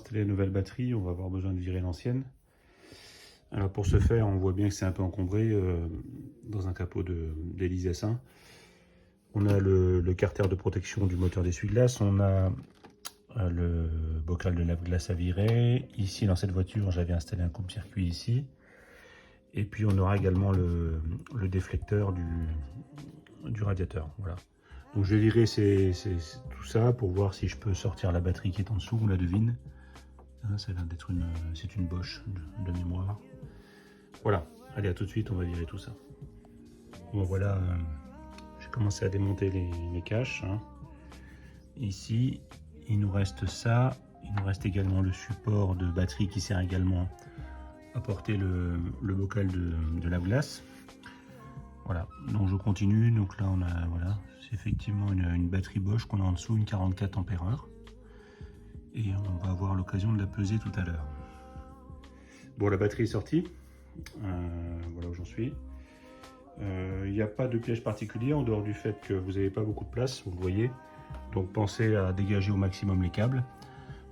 installer la nouvelle batterie, on va avoir besoin de virer l'ancienne. Alors pour ce faire, on voit bien que c'est un peu encombré dans un capot d'Elise S1. On a le carter de protection du moteur d'essuie-glace, on a le bocal de lave-glace à virer. Ici, dans cette voiture, j'avais installé un coupe-circuit ici. Et puis on aura également le déflecteur du radiateur. Voilà. Donc je vais virer tout ça pour voir si je peux sortir la batterie qui est en dessous, on la devine. Ça a l'air d'être c'est une Bosch de mémoire. Voilà, allez à tout de suite, on va virer tout ça. Bon voilà, j'ai commencé à démonter les caches. Ici, il nous reste ça, il nous reste également le support de batterie qui sert également à porter le bocal de lave-glace. Voilà, donc je continue. Donc là, on a, voilà, c'est effectivement une batterie Bosch qu'on a en dessous, une 44 ampères-heure. Et on va avoir l'occasion de la peser tout à l'heure. Bon, la batterie est sortie. Voilà où j'en suis. Il n'y a pas de piège particulier en dehors du fait que vous n'avez pas beaucoup de place, vous le voyez. Donc pensez à dégager au maximum les câbles.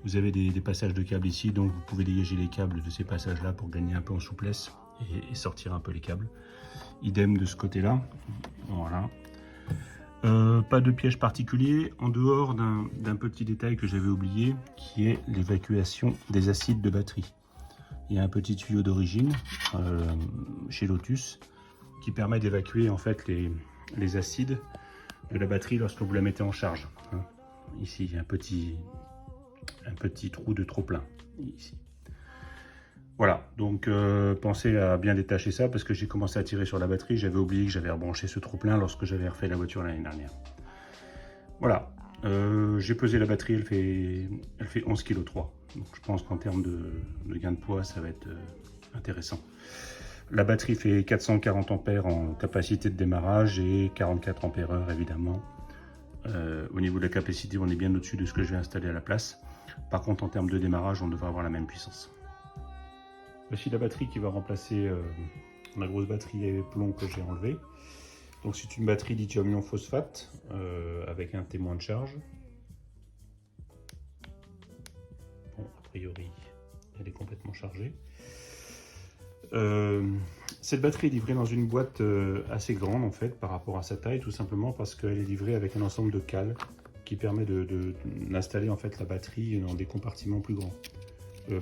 Vous avez des passages de câbles ici, donc vous pouvez dégager les câbles de ces passages-là pour gagner un peu en souplesse et sortir un peu les câbles. Idem de ce côté-là. Voilà. Pas de piège particulier en dehors d'un petit détail que j'avais oublié, qui est l'évacuation des acides de batterie. Il y a un petit tuyau d'origine chez Lotus qui permet d'évacuer en fait les acides de la batterie lorsque vous la mettez en charge. Ici, il y a un petit trou de trop plein ici. Voilà, donc pensez à bien détacher ça parce que j'ai commencé à tirer sur la batterie. J'avais oublié que j'avais rebranché ce trop plein lorsque j'avais refait la voiture l'année dernière. Voilà, j'ai pesé la batterie, elle fait 11,3 kg. Donc je pense qu'en termes de gain de poids, ça va être intéressant. La batterie fait 440 ampères en capacité de démarrage et 44 ampères-heure évidemment. Au niveau de la capacité, on est bien au-dessus de ce que je vais installer à la place. Par contre, en termes de démarrage, on devrait avoir la même puissance. Voici la batterie qui va remplacer la grosse batterie à plomb que j'ai enlevée. Donc c'est une batterie lithium-ion phosphate avec un témoin de charge. Bon, a priori, elle est complètement chargée. Cette batterie est livrée dans une boîte assez grande en fait par rapport à sa taille, tout simplement parce qu'elle est livrée avec un ensemble de cales qui permet d'installer en fait la batterie dans des compartiments plus grands.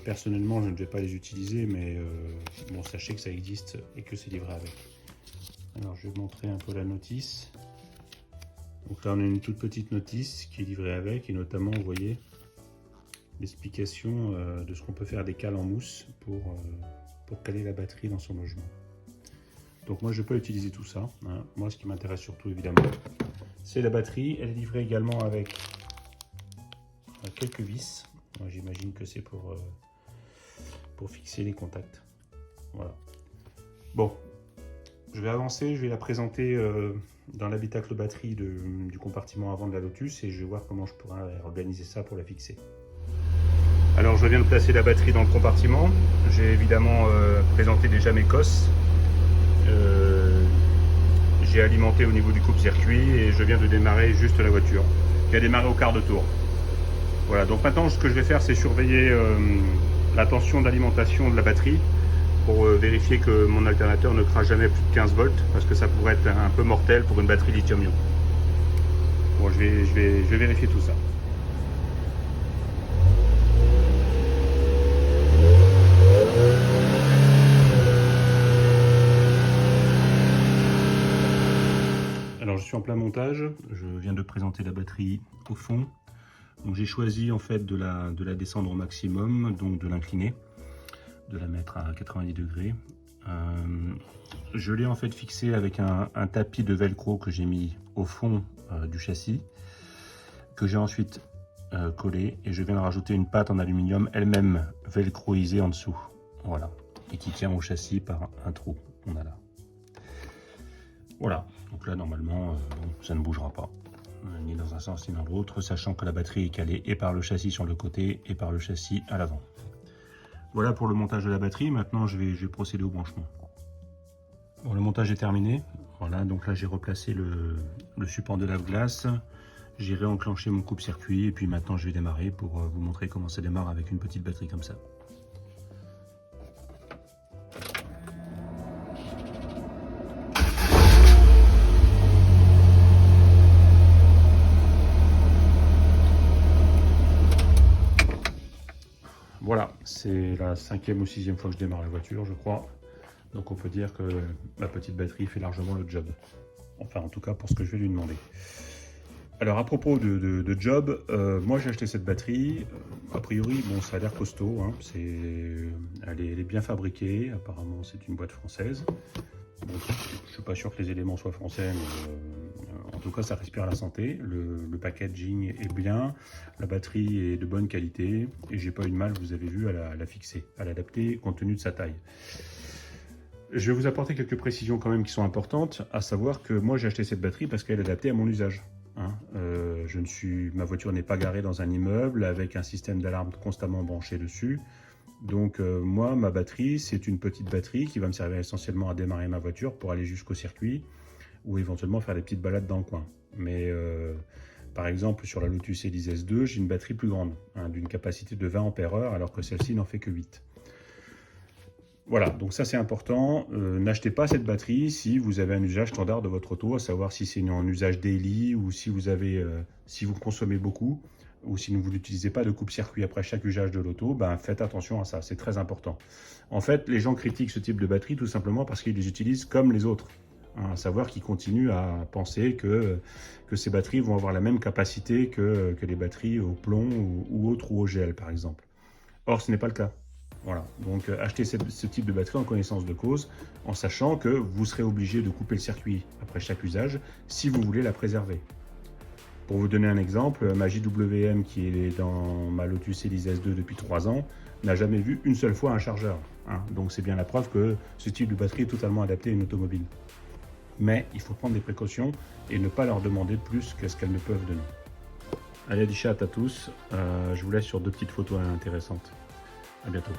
Personnellement, je ne vais pas les utiliser, mais bon, sachez que ça existe et que c'est livré avec. Alors, je vais vous montrer un peu la notice. Donc là, on a une toute petite notice qui est livrée avec, et notamment, vous voyez, l'explication de ce qu'on peut faire des cales en mousse pour caler la batterie dans son logement. Donc moi, je ne vais pas utiliser tout ça. Moi, ce qui m'intéresse surtout, évidemment, c'est la batterie. Elle est livrée également avec quelques vis. J'imagine que c'est pour fixer les contacts. Voilà. Bon, je vais avancer, je vais la présenter dans l'habitacle batterie du compartiment avant de la Lotus et je vais voir comment je pourrais organiser ça pour la fixer. Alors je viens de placer la batterie dans le compartiment. J'ai évidemment présenté déjà mes cosses. J'ai alimenté au niveau du coupe-circuit et je viens de démarrer juste la voiture qui a démarré au quart de tour. Voilà, donc maintenant ce que je vais faire c'est surveiller la tension d'alimentation de la batterie pour vérifier que mon alternateur ne crache jamais plus de 15 volts parce que ça pourrait être un peu mortel pour une batterie lithium-ion. Bon, je vais vérifier tout ça. Alors je suis en plein montage, je viens de présenter la batterie au fond. Donc j'ai choisi en fait de la descendre au maximum, donc de l'incliner, de la mettre à 90 degrés. Je l'ai en fait fixé avec un tapis de velcro que j'ai mis au fond du châssis, que j'ai ensuite collé et je viens de rajouter une patte en aluminium elle-même velcroisée en dessous. Voilà, et qui tient au châssis par un trou qu'on a là. Voilà, donc là normalement ça ne bougera pas. Ni dans un sens ni dans l'autre, sachant que la batterie est calée et par le châssis sur le côté et par le châssis à l'avant. Voilà pour le montage de la batterie. Maintenant je vais procéder au branchement. Bon, le montage est terminé. Voilà, donc là j'ai replacé le support de lave-glace. J'ai réenclenché mon coupe-circuit et puis maintenant je vais démarrer pour vous montrer comment ça démarre avec une petite batterie comme ça. Voilà, c'est la 5e ou 6e fois que je démarre la voiture, je crois. Donc on peut dire que ma petite batterie fait largement le job. Enfin, en tout cas, pour ce que je vais lui demander. Alors, à propos de job, moi j'ai acheté cette batterie. A priori, bon, ça a l'air costaud. Hein, elle est bien fabriquée. Apparemment, c'est une boîte française. Bon, je ne suis pas sûr que les éléments soient français, mais en tout cas, ça respire la santé. Le packaging est bien, la batterie est de bonne qualité et j'ai pas eu de mal, vous avez vu, à la fixer, à l'adapter compte tenu de sa taille. Je vais vous apporter quelques précisions quand même qui sont importantes, à savoir que moi j'ai acheté cette batterie parce qu'elle est adaptée à mon usage. Hein. Ma voiture n'est pas garée dans un immeuble avec un système d'alarme constamment branché dessus. Donc moi, ma batterie, c'est une petite batterie qui va me servir essentiellement à démarrer ma voiture pour aller jusqu'au circuit ou éventuellement faire des petites balades dans le coin. Mais par exemple, sur la Lotus Elise S2, j'ai une batterie plus grande, hein, d'une capacité de 20 Ah alors que celle-ci n'en fait que 8. Voilà, donc ça c'est important. N'achetez pas cette batterie si vous avez un usage standard de votre auto, à savoir si c'est en usage daily ou si vous consommez beaucoup ou si vous n'utilisez pas de coupe-circuit après chaque usage de l'auto, ben faites attention à ça, c'est très important. En fait, les gens critiquent ce type de batterie tout simplement parce qu'ils les utilisent comme les autres. Hein, à savoir qu'ils continuent à penser que ces batteries vont avoir la même capacité que les batteries au plomb ou autres ou au gel par exemple. Or, ce n'est pas le cas. Voilà, donc achetez ce type de batterie en connaissance de cause, en sachant que vous serez obligé de couper le circuit après chaque usage si vous voulez la préserver. Pour vous donner un exemple, ma JWM qui est dans ma Lotus Elise S2 depuis 3 ans n'a jamais vu une seule fois un chargeur. Hein. Donc c'est bien la preuve que ce type de batterie est totalement adapté à une automobile. Mais il faut prendre des précautions et ne pas leur demander plus que ce qu'elles ne peuvent donner. Allez, Adichat à tous, je vous laisse sur 2 petites photos intéressantes. À bientôt.